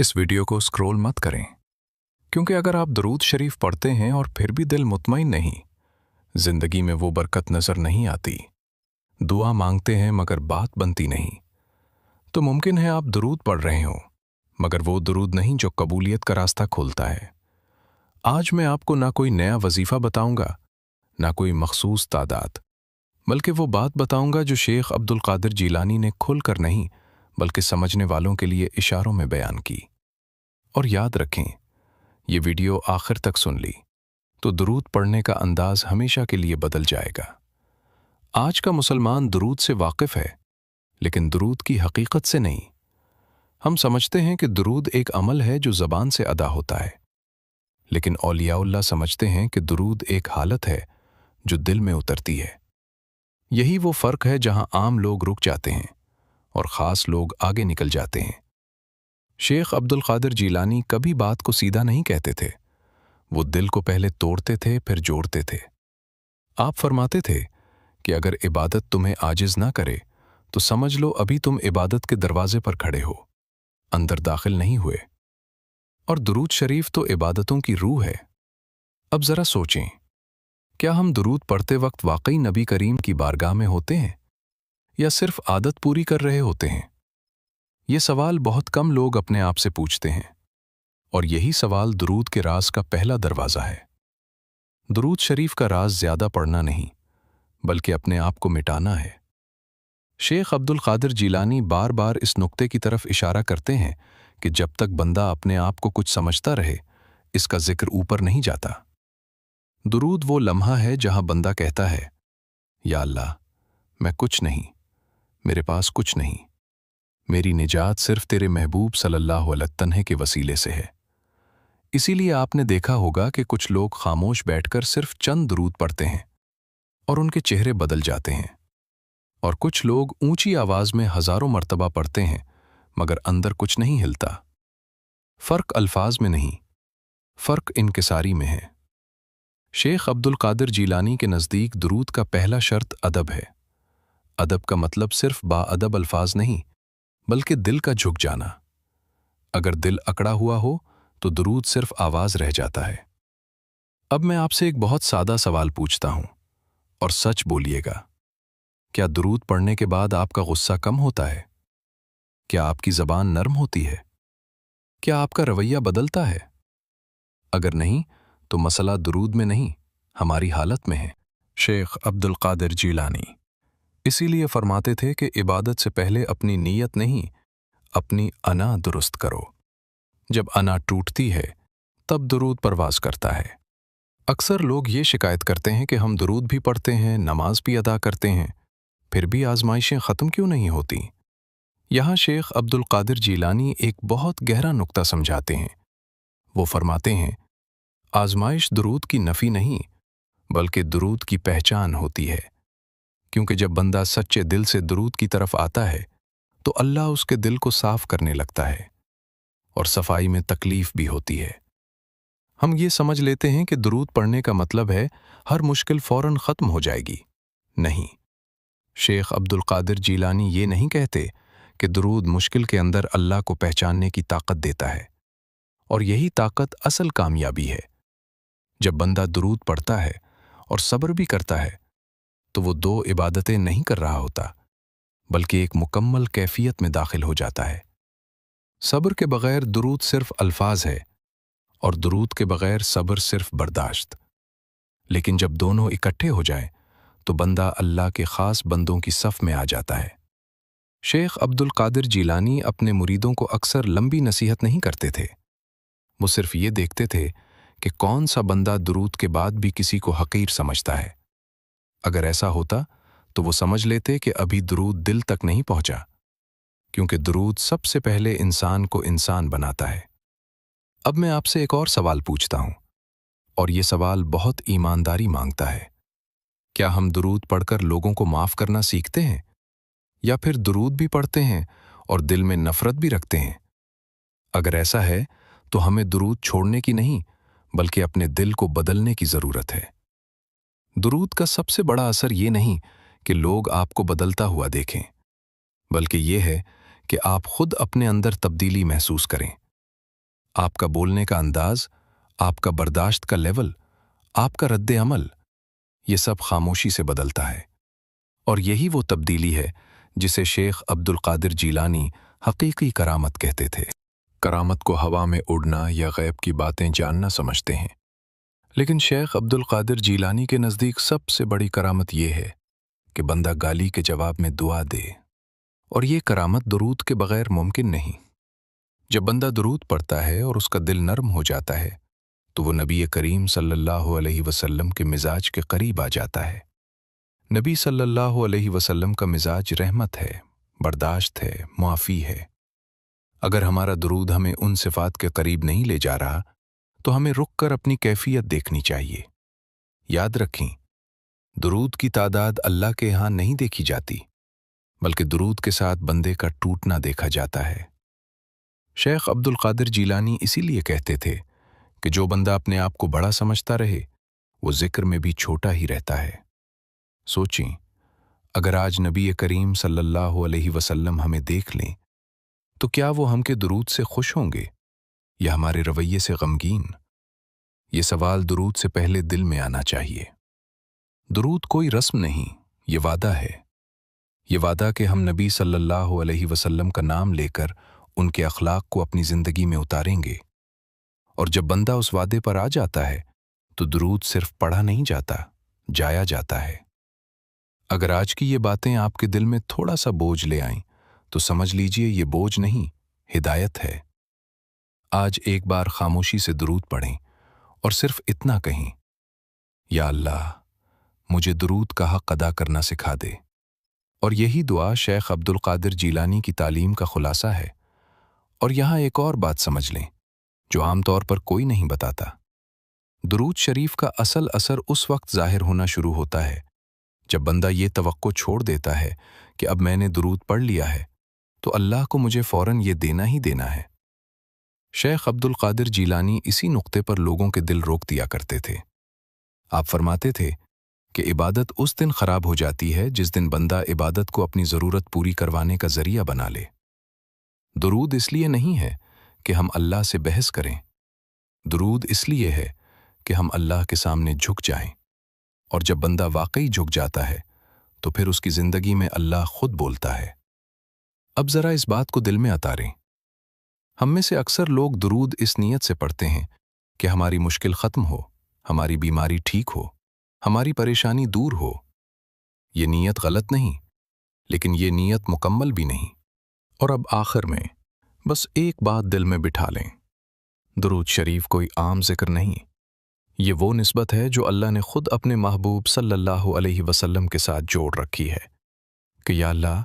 इस वीडियो को स्क्रॉल मत करें, क्योंकि अगर आप दरूद शरीफ पढ़ते हैं और फिर भी दिल मुतमईन नहीं, जिंदगी में वो बरकत नजर नहीं आती। दुआ मांगते हैं मगर बात बनती नहीं। तो मुमकिन है आप दरूद पढ़ रहे हो, मगर वो दरूद नहीं जो कबूलियत का रास्ता खोलता है। आज मैं आपको ना कोई नया वजीफा बताऊंगा, ना कोई मखसूस तादाद, बल्कि वो बात बताऊंगा जो शेख अब्दुल कादिर जीलानी ने खुलकर नहीं बल्कि समझने वालों के लिए इशारों में बयान की। और याद रखें, ये वीडियो आखिर तक सुन ली तो दरूद पढ़ने का अंदाज हमेशा के लिए बदल जाएगा। आज का मुसलमान दरूद से वाकिफ है, लेकिन दरूद की हकीकत से नहीं। हम समझते हैं कि दरूद एक अमल है जो ज़बान से अदा होता है, लेकिन औलियाउल्लाह समझते हैं कि दरूद एक हालत है जो दिल में उतरती है। यही वो फ़र्क है जहां आम लोग रुक जाते हैं और ख़ास लोग आगे निकल जाते हैं। शेख अब्दुल कादिर जीलानी कभी बात को सीधा नहीं कहते थे। वो दिल को पहले तोड़ते थे, फिर जोड़ते थे। आप फरमाते थे कि अगर इबादत तुम्हें आजिज़ ना करे तो समझ लो अभी तुम इबादत के दरवाजे पर खड़े हो, अंदर दाखिल नहीं हुए। और दुरूद शरीफ तो इबादतों की रूह है। अब ज़रा सोचें, क्या हम दुरूद पढ़ते वक्त वाकई नबी करीम की बारगाह में होते हैं या सिर्फ आदत पूरी कर रहे होते हैं? ये सवाल बहुत कम लोग अपने आप से पूछते हैं, और यही सवाल दुरूद के राज का पहला दरवाज़ा है। दुरूद शरीफ का राज ज़्यादा पढ़ना नहीं, बल्कि अपने आप को मिटाना है। शेख अब्दुल कादिर जीलानी बार बार इस नुक्ते की तरफ इशारा करते हैं कि जब तक बंदा अपने आप को कुछ समझता रहे, इसका जिक्र ऊपर नहीं जाता। दुरूद वो लम्हा है जहां बंदा कहता है, या अल्लाह, मैं कुछ नहीं, मेरे पास कुछ नहीं, मेरी निजात सिर्फ तेरे महबूब सल्लल्लाहु अलैहि वसल्लम के वसीले से है। इसीलिए आपने देखा होगा कि कुछ लोग खामोश बैठकर सिर्फ चंद दुरूद पढ़ते हैं और उनके चेहरे बदल जाते हैं, और कुछ लोग ऊंची आवाज में हजारों मर्तबा पढ़ते हैं मगर अंदर कुछ नहीं हिलता। फर्क अल्फाज में नहीं, फर्क इनकिसारी में है। शेख अब्दुल कादिर जीलानी के नज़दीक दुरूद का पहला शर्त अदब है। अदब का मतलब सिर्फ बाअदब अल्फाज नहीं, बल्कि दिल का झुक जाना। अगर दिल अकड़ा हुआ हो तो दुरूद सिर्फ आवाज रह जाता है। अब मैं आपसे एक बहुत सादा सवाल पूछता हूं, और सच बोलिएगा। क्या दुरूद पढ़ने के बाद आपका गुस्सा कम होता है? क्या आपकी ज़बान नरम होती है? क्या आपका रवैया बदलता है? अगर नहीं, तो मसला दुरूद में नहीं, हमारी हालत में है। शेख अब्दुल कादिर जीलानी इसीलिए फरमाते थे कि इबादत से पहले अपनी नीयत नहीं, अपनी अना दुरुस्त करो। जब अना टूटती है, तब दुरूद परवाज करता है। अक्सर लोग ये शिकायत करते हैं कि हम दुरूद भी पढ़ते हैं, नमाज भी अदा करते हैं, फिर भी आजमाइशें ख़त्म क्यों नहीं होती? यहाँ शेख अब्दुल कादिर जीलानी एक बहुत गहरा नुक्ता समझाते हैं। वो फरमाते हैं, आजमाइश दुरूद की नफ़ी नहीं, बल्कि दुरूद की पहचान होती है। क्योंकि जब बंदा सच्चे दिल से दुरूद की तरफ आता है तो अल्लाह उसके दिल को साफ करने लगता है, और सफाई में तकलीफ भी होती है। हम ये समझ लेते हैं कि दुरूद पढ़ने का मतलब है हर मुश्किल फौरन ख़त्म हो जाएगी। नहीं, शेख अब्दुल कादिर जीलानी ये नहीं कहते कि दुरूद मुश्किल के अंदर अल्लाह को पहचानने की ताकत देता है, और यही ताकत असल कामयाबी है। जब बंदा दुरूद पढ़ता है और सब्र भी करता है, तो वो दो इबादतें नहीं कर रहा होता, बल्कि एक मुकम्मल कैफियत में दाखिल हो जाता है। सब्र के बगैर दुरूद सिर्फ अल्फाज है, और दुरूद के बगैर सब्र सिर्फ बर्दाश्त। लेकिन जब दोनों इकट्ठे हो जाए तो बंदा अल्लाह के ख़ास बंदों की सफ़ में आ जाता है। शेख अब्दुल कादिर जीलानी अपने मुरीदों को अक्सर लंबी नसीहत नहीं करते थे। वो सिर्फ ये देखते थे कि कौन सा बंदा दुरूद के बाद भी किसी को हकीर समझता है। अगर ऐसा होता तो वो समझ लेते कि अभी दुरूद दिल तक नहीं पहुंचा, क्योंकि दुरूद सबसे पहले इंसान को इंसान बनाता है। अब मैं आपसे एक और सवाल पूछता हूं, और ये सवाल बहुत ईमानदारी मांगता है। क्या हम दुरूद पढ़कर लोगों को माफ़ करना सीखते हैं, या फिर दुरूद भी पढ़ते हैं और दिल में नफ़रत भी रखते हैं? अगर ऐसा है तो हमें दुरूद छोड़ने की नहीं, बल्कि अपने दिल को बदलने की ज़रूरत है। दुरूद का सबसे बड़ा असर ये नहीं कि लोग आपको बदलता हुआ देखें, बल्कि ये है कि आप खुद अपने अंदर तब्दीली महसूस करें। آپ کا بولنے کا انداز، آپ کا برداشت کا لیول، آپ کا رد عمل، یہ سب خاموشی سے بدلتا ہے۔ اور یہی وہ تبدیلی ہے جسے شیخ عبد القادر جیلانی حقیقی کرامت کہتے تھے۔ کرامت کو ہوا میں اڑنا یا غیب کی باتیں جاننا سمجھتے ہیں، لیکن شیخ عبد القادر جیلانی کے نزدیک سب سے بڑی کرامت یہ ہے کہ بندہ گالی کے جواب میں دعا دے، اور یہ کرامت درود کے بغیر ممکن نہیں۔ جب بندہ درود پڑھتا ہے اور اس کا دل نرم ہو جاتا ہے تو وہ نبی کریم صلی اللہ علیہ وسلم کے مزاج کے قریب آ جاتا ہے۔ نبی صلی اللہ علیہ وسلم کا مزاج رحمت ہے، برداشت ہے، معافی ہے۔ اگر ہمارا درود ہمیں ان صفات کے قریب نہیں لے جا رہا تو ہمیں رک کر اپنی کیفیت دیکھنی چاہیے۔ یاد رکھیں، درود کی تعداد اللہ کے ہاں نہیں دیکھی جاتی، بلکہ درود کے ساتھ بندے کا ٹوٹنا دیکھا جاتا ہے۔ شیخ عبد القادر جیلانی اسی لیے کہتے تھے کہ جو بندہ اپنے آپ کو بڑا سمجھتا رہے وہ ذکر میں بھی چھوٹا ہی رہتا ہے۔ سوچیں، اگر آج نبی کریم صلی اللہ علیہ وسلم ہمیں دیکھ لیں تو کیا وہ ہم کے درود سے خوش ہوں گے یا ہمارے رویے سے غمگین؟ یہ سوال درود سے پہلے دل میں آنا چاہیے۔ درود کوئی رسم نہیں، یہ وعدہ ہے۔ یہ وعدہ کہ ہم نبی صلی اللہ علیہ وسلم کا نام لے کر ان کے اخلاق کو اپنی زندگی میں اتاریں گے، اور جب بندہ اس وعدے پر آ جاتا ہے تو درود صرف پڑھا نہیں جاتا، جایا جاتا ہے۔ اگر آج کی یہ باتیں آپ کے دل میں تھوڑا سا بوجھ لے آئیں تو سمجھ لیجئے یہ بوجھ نہیں، ہدایت ہے۔ آج ایک بار خاموشی سے درود پڑھیں اور صرف اتنا کہیں، یا اللہ مجھے درود کا حق ادا کرنا سکھا دے۔ اور یہی دعا شیخ عبد القادر جیلانی کی تعلیم کا خلاصہ ہے۔ اور یہاں ایک اور بات سمجھ لیں جو عام طور پر کوئی نہیں بتاتا۔ درود شریف کا اصل اثر اس وقت ظاہر ہونا شروع ہوتا ہے جب بندہ یہ توقع چھوڑ دیتا ہے کہ اب میں نے درود پڑھ لیا ہے تو اللہ کو مجھے فوراً یہ دینا ہی دینا ہے۔ شیخ عبد القادر جیلانی اسی نقطے پر لوگوں کے دل روک دیا کرتے تھے۔ آپ فرماتے تھے کہ عبادت اس دن خراب ہو جاتی ہے جس دن بندہ عبادت کو اپنی ضرورت پوری کروانے کا ذریعہ بنا لے۔ درود اس لیے نہیں ہے کہ ہم اللہ سے بحث کریں، درود اس لیے ہے کہ ہم اللہ کے سامنے جھک جائیں، اور جب بندہ واقعی جھک جاتا ہے تو پھر اس کی زندگی میں اللہ خود بولتا ہے۔ اب ذرا اس بات کو دل میں اتاریں، ہم میں سے اکثر لوگ درود اس نیت سے پڑھتے ہیں کہ ہماری مشکل ختم ہو، ہماری بیماری ٹھیک ہو، ہماری پریشانی دور ہو۔ یہ نیت غلط نہیں، لیکن یہ نیت مکمل بھی نہیں۔ اور اب آخر میں بس ایک بات دل میں بٹھا لیں، درود شریف کوئی عام ذکر نہیں، یہ وہ نسبت ہے جو اللہ نے خود اپنے محبوب صلی اللہ علیہ وسلم کے ساتھ جوڑ رکھی ہے کہ یا اللہ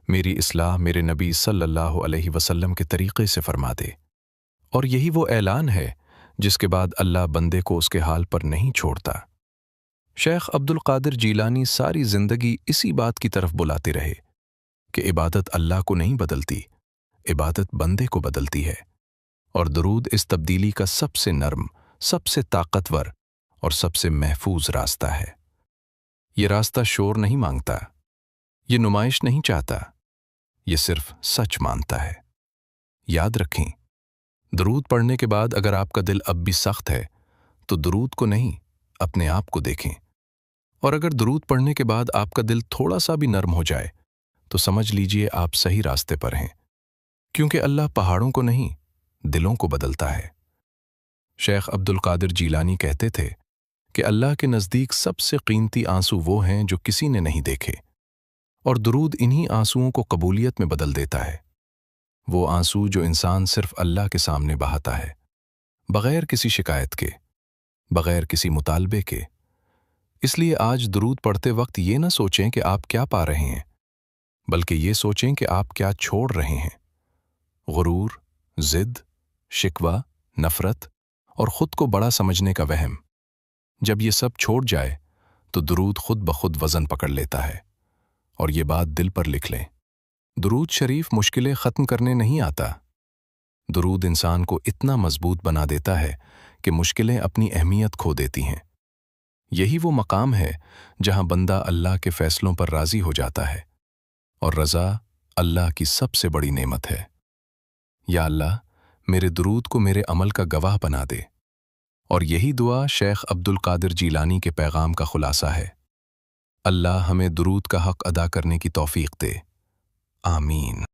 میری اصلاح میرے نبی صلی اللہ علیہ وسلم کے طریقے سے فرما دے۔ اور یہی وہ اعلان ہے جس کے بعد اللہ بندے کو اس کے حال پر نہیں چھوڑتا۔ شیخ عبد القادر جیلانی ساری زندگی اسی بات کی طرف بلاتے رہے کہ عبادت اللہ کو نہیں بدلتی، عبادت بندے کو بدلتی ہے، اور درود اس تبدیلی کا سب سے نرم، سب سے طاقتور اور سب سے محفوظ راستہ ہے۔ یہ راستہ شور نہیں مانگتا، یہ نمائش نہیں چاہتا، یہ صرف سچ مانتا ہے۔ یاد رکھیں، درود پڑھنے کے بعد اگر آپ کا دل اب بھی سخت ہے تو درود کو نہیں، اپنے آپ کو دیکھیں، اور اگر درود پڑھنے کے بعد آپ کا دل تھوڑا سا بھی نرم ہو جائے تو سمجھ لیجئے آپ صحیح راستے پر ہیں، کیونکہ اللہ پہاڑوں کو نہیں، دلوں کو بدلتا ہے۔ شیخ عبد القادر جیلانی کہتے تھے کہ اللہ کے نزدیک سب سے قیمتی آنسو وہ ہیں جو کسی نے نہیں دیکھے، اور درود انہی آنسوؤں کو قبولیت میں بدل دیتا ہے۔ وہ آنسو جو انسان صرف اللہ کے سامنے بہاتا ہے، بغیر کسی شکایت کے، بغیر کسی مطالبے کے۔ اس لیے آج درود پڑھتے وقت یہ نہ سوچیں کہ آپ کیا پا رہے ہیں، بلکہ یہ سوچیں کہ آپ کیا چھوڑ رہے ہیں۔ غرور، ضد، شکوہ، نفرت اور خود کو بڑا سمجھنے کا وہم۔ جب یہ سب چھوڑ جائے تو درود خود بخود وزن پکڑ لیتا ہے۔ اور یہ بات دل پر لکھ لیں، درود شریف مشکلیں ختم کرنے نہیں آتا، درود انسان کو اتنا مضبوط بنا دیتا ہے کہ مشکلیں اپنی اہمیت کھو دیتی ہیں۔ یہی وہ مقام ہے جہاں بندہ اللہ کے فیصلوں پر راضی ہو جاتا ہے، اور رضا اللہ کی سب سے بڑی نعمت ہے۔ یا اللہ میرے درود کو میرے عمل کا گواہ بنا دے۔ اور یہی دعا شیخ عبد القادر جیلانی کے پیغام کا خلاصہ ہے۔ اللہ ہمیں درود کا حق ادا کرنے کی توفیق دے، آمین۔